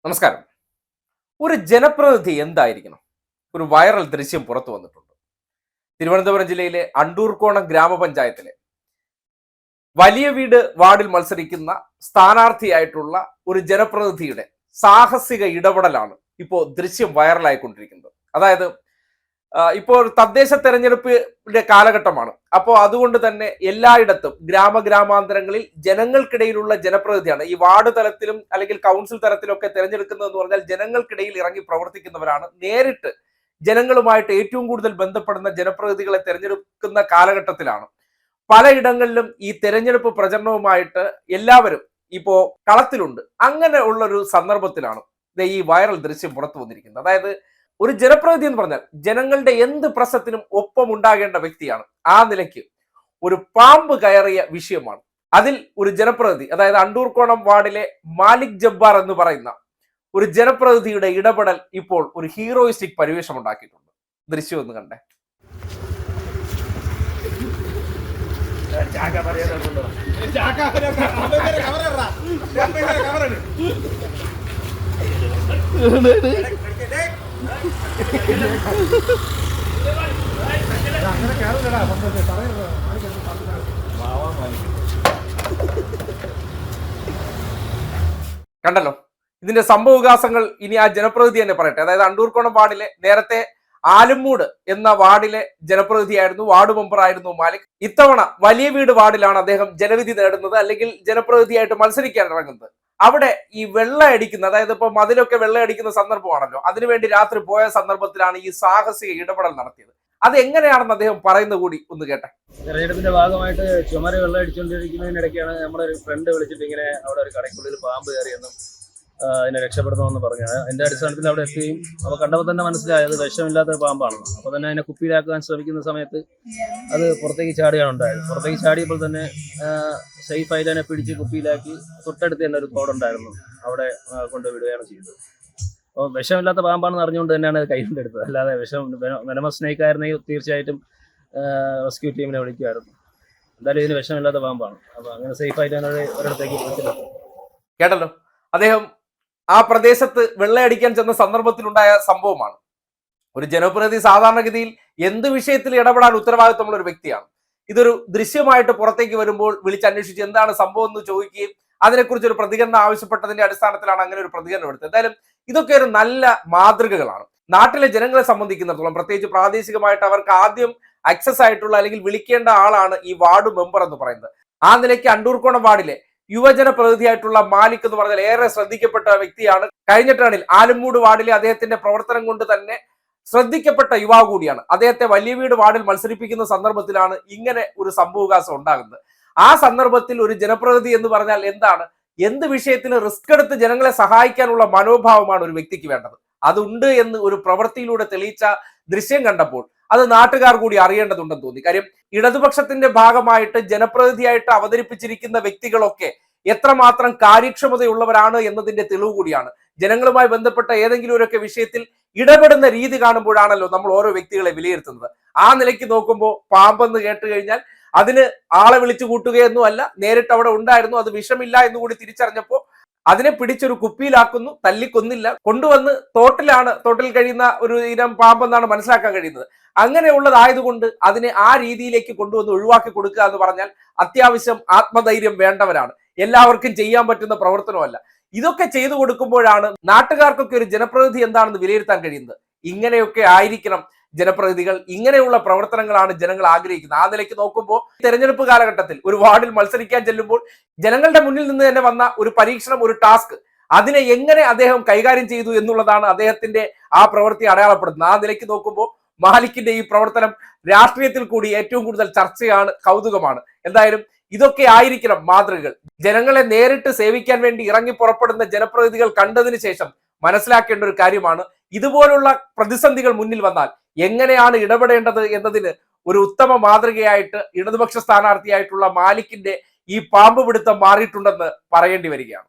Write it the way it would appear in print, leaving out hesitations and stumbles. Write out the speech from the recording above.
നമസ്കാരം. ഒരു ജനപ്രതിനിധി എന്തായിരിക്കണം? ഒരു വൈറൽ ദൃശ്യം പുറത്തു വന്നിട്ടുണ്ട്. തിരുവനന്തപുരം ജില്ലയിലെ അണ്ടൂർക്കോണം ഗ്രാമപഞ്ചായത്തിലെ വലിയ വീട് വാർഡിൽ മത്സരിക്കുന്ന സ്ഥാനാർത്ഥിയായിട്ടുള്ള ഒരു ജനപ്രതിനിധിയുടെ സാഹസിക ഇടപെടലാണ് ഇപ്പോൾ ദൃശ്യം വൈറലായിക്കൊണ്ടിരിക്കുന്നത്. അതായത് ഇപ്പോൾ തദ്ദേശ തെരഞ്ഞെടുപ്പിന്റെ കാലഘട്ടമാണ്. അപ്പോൾ അതുകൊണ്ട് തന്നെ എല്ലായിടത്തും ഗ്രാമാന്തരങ്ങളിൽ ജനങ്ങൾക്കിടയിലുള്ള ജനപ്രതിനിധിയാണ്. ഈ വാർഡ് തലത്തിലും അല്ലെങ്കിൽ കൗൺസിൽ തലത്തിലൊക്കെ തെരഞ്ഞെടുക്കുന്നതെന്ന് പറഞ്ഞാൽ ജനങ്ങൾക്കിടയിൽ ഇറങ്ങി പ്രവർത്തിക്കുന്നവരാണ്. നേരിട്ട് ജനങ്ങളുമായിട്ട് ഏറ്റവും കൂടുതൽ ബന്ധപ്പെടുന്ന ജനപ്രതിനിധികളെ തെരഞ്ഞെടുക്കുന്ന കാലഘട്ടത്തിലാണ് പലയിടങ്ങളിലും ഈ തെരഞ്ഞെടുപ്പ് പ്രചരണവുമായിട്ട് എല്ലാവരും ഇപ്പോ കളത്തിലുണ്ട്. അങ്ങനെ ഉള്ളൊരു സന്ദർഭത്തിലാണ് ഈ വൈറൽ ദൃശ്യം പുറത്തു വന്നിരിക്കുന്നത്. അതായത് ഒരു ജനപ്രതിനിധി എന്ന് പറഞ്ഞാൽ ജനങ്ങളുടെ എന്ത് പ്രശ്നത്തിനും ഒപ്പം ഉണ്ടാകേണ്ട വ്യക്തിയാണ്. ആ നിലയ്ക്ക് ഒരു പാമ്പ് കയറിയ വിഷയമാണ്. അതിൽ ഒരു ജനപ്രതിനിധി, അതായത് അണ്ടൂർക്കോണം വാർഡിലെ മാലിക് ജബ്ബാർ എന്ന് പറയുന്ന ഒരു ജനപ്രതിനിധിയുടെ ഇടപെടൽ ഇപ്പോൾ ഒരു ഹീറോയിസ്റ്റിക് പരിവേഷം ഉണ്ടാക്കിയിട്ടുണ്ട്. ദൃശ്യം ഒന്ന് കണ്ടേ. കണ്ടല്ലോ ഇതിന്റെ സംഭവവികാസങ്ങൾ. ഇനി ആ ജനപ്രതിനിധി തന്നെ പറയട്ടെ. അതായത് അണ്ടൂർക്കോണം വാർഡിലെ നേരത്തെ ആലുംമൂട് എന്ന വാർഡിലെ ജനപ്രതിനിധിയായിരുന്നു, വാർഡ് മെമ്പറായിരുന്നു മാലിക്. ഇത്തവണ വലിയ വീട് വാർഡിലാണ് അദ്ദേഹം ജനവിധി നേടുന്നത്, അല്ലെങ്കിൽ ജനപ്രതിനിധിയായിട്ട് മത്സരിക്കാൻ ഇറങ്ങുന്നത്. അവിടെ ഈ വെള്ളം അടിക്കുന്ന, അതായത് ഇപ്പൊ മതിലൊക്കെ വെള്ളം അടിക്കുന്ന സന്ദർഭമാണല്ലോ, അതിനുവേണ്ടി രാത്രി പോയ സന്ദർഭത്തിലാണ് ഈ സാഹസിക ഇടപെടൽ നടത്തിയത്. അത് എങ്ങനെയാണെന്ന് അദ്ദേഹം പറയുന്നത് കൂടി ഒന്ന് കേട്ടെ. തെരഞ്ഞെടുപ്പിന്റെ ഭാഗമായിട്ട് ചുമര് വെള്ളം അടിച്ചുകൊണ്ടിരിക്കുന്നതിനിടയ്ക്കാണ് നമ്മുടെ ഒരു ഫ്രണ്ട് വിളിച്ചിട്ട് ഇങ്ങനെ അവിടെ ഒരു കടയ്ക്കുള്ളിൽ പാമ്പ് കയറിയെന്നും അതിനെ രക്ഷപ്പെടുത്തണമെന്ന് പറഞ്ഞു. അതിന്റെ അടിസ്ഥാനത്തിൽ അവിടെ എത്തുകയും അപ്പോൾ കണ്ടപ്പോൾ തന്നെ മനസ്സിലായത് വിഷമില്ലാത്ത പാമ്പാണെന്ന്. അപ്പോൾ തന്നെ അതിനെ കുപ്പിയിലാക്കാൻ ശ്രമിക്കുന്ന സമയത്ത് അത് പുറത്തേക്ക് ചാടുകയാണ് ഉണ്ടായത്. പുറത്തേക്ക് ചാടിയപ്പോൾ തന്നെ സേഫായിട്ട് അതിനെ പിടിച്ച് കുപ്പിയിലാക്കി തൊട്ടടുത്ത് തന്നെ ഒരു തോടുണ്ടായിരുന്നു, അവിടെ കൊണ്ടുവിടുകയാണ് ചെയ്തത്. അപ്പോൾ വിഷമില്ലാത്ത പാമ്പാണെന്ന് അറിഞ്ഞുകൊണ്ട് തന്നെയാണ് കൈകൊണ്ടെടുത്തത്. അല്ലാതെ വെനമസ് സ്നേക്ക് ആയിരുന്നെങ്കിൽ തീർച്ചയായിട്ടും റെസ്ക്യൂ ടീമിനെ വിളിക്കുമായിരുന്നു. എന്തായാലും ഇതിന് വിഷമില്ലാത്ത പാമ്പാണ്. അപ്പോൾ അങ്ങനെ സേഫായിട്ട് തന്നെ ഒരിടത്തേക്ക് വിളിച്ചിട്ടുണ്ട്. കേട്ടല്ലോ, അദ്ദേഹം ആ പ്രദേശത്ത് വെള്ളയടിക്കാൻ ചെന്ന സന്ദർഭത്തിലുണ്ടായ സംഭവമാണ്. ഒരു ജനപ്രതിനിധി സാധാരണഗതിയിൽ എന്ത് വിഷയത്തിൽ ഇടപെടാൻ ഉത്തരവാദിത്തമുള്ള ഒരു വ്യക്തിയാണ്. ഇതൊരു ദൃശ്യമായിട്ട് പുറത്തേക്ക് വരുമ്പോൾ വിളിച്ചന്വേഷിച്ച് എന്താണ് സംഭവം എന്ന് ചോദിക്കുകയും അതിനെക്കുറിച്ച് ഒരു പ്രതികരണം ആവശ്യപ്പെട്ടതിന്റെ അടിസ്ഥാനത്തിലാണ് അങ്ങനെ ഒരു പ്രതികരണം എടുത്തത്. എന്തായാലും ഇതൊക്കെ ഒരു നല്ല മാതൃകകളാണ്. നാട്ടിലെ ജനങ്ങളെ സംബന്ധിക്കുന്നിടത്തോളം, പ്രത്യേകിച്ച് പ്രാദേശികമായിട്ട് അവർക്ക് ആദ്യം ആക്സസ് ആയിട്ടുള്ള അല്ലെങ്കിൽ വിളിക്കേണ്ട ആളാണ് ഈ വാർഡ് മെമ്പർ എന്ന് പറയുന്നത്. ആ നിലയ്ക്ക് അണ്ടൂർക്കോണം വാർഡിലെ യുവജന പ്രതിനിധിയായിട്ടുള്ള മാലിക് എന്ന് പറഞ്ഞാൽ ഏറെ ശ്രദ്ധിക്കപ്പെട്ട വ്യക്തിയാണ്. കഴിഞ്ഞ ടേണിൽ ആലുംമൂട് വാർഡിലെ അദ്ദേഹത്തിന്റെ പ്രവർത്തനം കൊണ്ട് തന്നെ ശ്രദ്ധിക്കപ്പെട്ട യുവാവ് കൂടിയാണ്. അദ്ദേഹത്തെ വലിയ വീട് വാർഡിൽ മത്സരിപ്പിക്കുന്ന സന്ദർഭത്തിലാണ് ഇങ്ങനെ ഒരു സംഭവവികാസം ഉണ്ടാകുന്നത്. ആ സന്ദർഭത്തിൽ ഒരു ജനപ്രതിനിധി എന്ന് പറഞ്ഞാൽ എന്താണ്, എന്ത് വിഷയത്തിന് റിസ്ക് എടുത്ത് ജനങ്ങളെ സഹായിക്കാനുള്ള മനോഭാവമാണ് ഒരു വ്യക്തിക്ക് വേണ്ടത്. അതുണ്ട് എന്ന് ഒരു പ്രവൃത്തിയിലൂടെ തെളിയിച്ച ദൃശ്യം കണ്ടപ്പോൾ അത് നാട്ടുകാർ കൂടി അറിയേണ്ടതുണ്ടെന്ന് തോന്നി. കാര്യം ഇടതുപക്ഷത്തിന്റെ ഭാഗമായിട്ട് ജനപ്രതിനിധിയായിട്ട് അവതരിപ്പിച്ചിരിക്കുന്ന വ്യക്തികളൊക്കെ എത്രമാത്രം കാര്യക്ഷമതയുള്ളവരാണ് എന്നതിന്റെ തെളിവ് കൂടിയാണ്. ജനങ്ങളുമായി ബന്ധപ്പെട്ട ഏതെങ്കിലും ഒരു വിഷയത്തിൽ ഇടപെടുന്ന രീതി കാണുമ്പോഴാണല്ലോ നമ്മൾ ഓരോ വ്യക്തികളെ വിലയിരുത്തുന്നത്. ആ നിലയ്ക്ക് നോക്കുമ്പോൾ പാമ്പെന്ന് കേട്ട് കഴിഞ്ഞാൽ അതിന് ആളെ വിളിച്ചു കൂട്ടുകയൊന്നും അല്ല, നേരിട്ട് അവിടെ ഉണ്ടായിരുന്നു, അത് വിഷമില്ല എന്ന് കൂടി തിരിച്ചറിഞ്ഞപ്പോൾ അതിനെ പിടിച്ചൊരു കുപ്പിയിലാക്കുന്നു, തല്ലിക്കൊന്നില്ല, കൊണ്ടുവന്ന് തോട്ടിൽ കഴിയുന്ന ഒരു ഇനം പാമ്പെന്നാണ് മനസ്സിലാക്കാൻ കഴിയുന്നത്. അങ്ങനെയുള്ളതായതുകൊണ്ട് അതിനെ ആ രീതിയിലേക്ക് കൊണ്ടുവന്ന് ഒഴിവാക്കി കൊടുക്കുക എന്ന് പറഞ്ഞാൽ അത്യാവശ്യം ആത്മധൈര്യം വേണ്ടവരാണ്. എല്ലാവർക്കും ചെയ്യാൻ പറ്റുന്ന പ്രവർത്തനമല്ല. ഇതൊക്കെ ചെയ്തു കൊടുക്കുമ്പോഴാണ് നാട്ടുകാർക്കൊക്കെ ഒരു ജനപ്രതിനിധി എന്താണെന്ന് വിലയിരുത്താൻ കഴിയുന്നത്. ഇങ്ങനെയൊക്കെ ആയിരിക്കണം ജനപ്രതിനിധികൾ, ഇങ്ങനെയുള്ള പ്രവർത്തനങ്ങളാണ് ജനങ്ങൾ ആഗ്രഹിക്കുന്നത്. ആ നിലയ്ക്ക് നോക്കുമ്പോൾ തെരഞ്ഞെടുപ്പ് കാലഘട്ടത്തിൽ ഒരു വാർഡിൽ മത്സരിക്കാൻ ചെല്ലുമ്പോൾ ജനങ്ങളുടെ മുന്നിൽ നിന്ന് തന്നെ വന്ന ഒരു പരീക്ഷണം, ഒരു ടാസ്ക്, അതിനെ എങ്ങനെ അദ്ദേഹം കൈകാര്യം ചെയ്തു എന്നുള്ളതാണ് അദ്ദേഹത്തിന്റെ ആ പ്രവൃത്തി അടയാളപ്പെടുന്നത്. ആ നിലയ്ക്ക് നോക്കുമ്പോൾ മാലിക്കിന്റെ ഈ പ്രവർത്തനം രാഷ്ട്രീയത്തിൽ കൂടി ഏറ്റവും കൂടുതൽ ചർച്ചയാണ്, കൗതുകമാണ്. എന്തായാലും ഇതൊക്കെ ആയിരിക്കണം മാതൃകകൾ. ജനങ്ങളെ നേരിട്ട് സേവിക്കാൻ വേണ്ടി ഇറങ്ങി പുറപ്പെടുന്ന ജനപ്രതിനിധികൾ കണ്ടതിന് ശേഷം മനസ്സിലാക്കേണ്ട ഒരു കാര്യമാണ്, ഇതുപോലുള്ള പ്രതിസന്ധികൾ മുന്നിൽ വന്നാൽ എങ്ങനെയാണ് ഇടപെടേണ്ടത് എന്നതിന് ഒരു ഉത്തമ മാതൃകയായിട്ട് ഇടതുപക്ഷ സ്ഥാനാർത്ഥിയായിട്ടുള്ള മാലിക്കിന്റെ ഈ പാമ്പ് പിടുത്തം മാറിയിട്ടുണ്ടെന്ന് പറയേണ്ടി വരികയാണ്.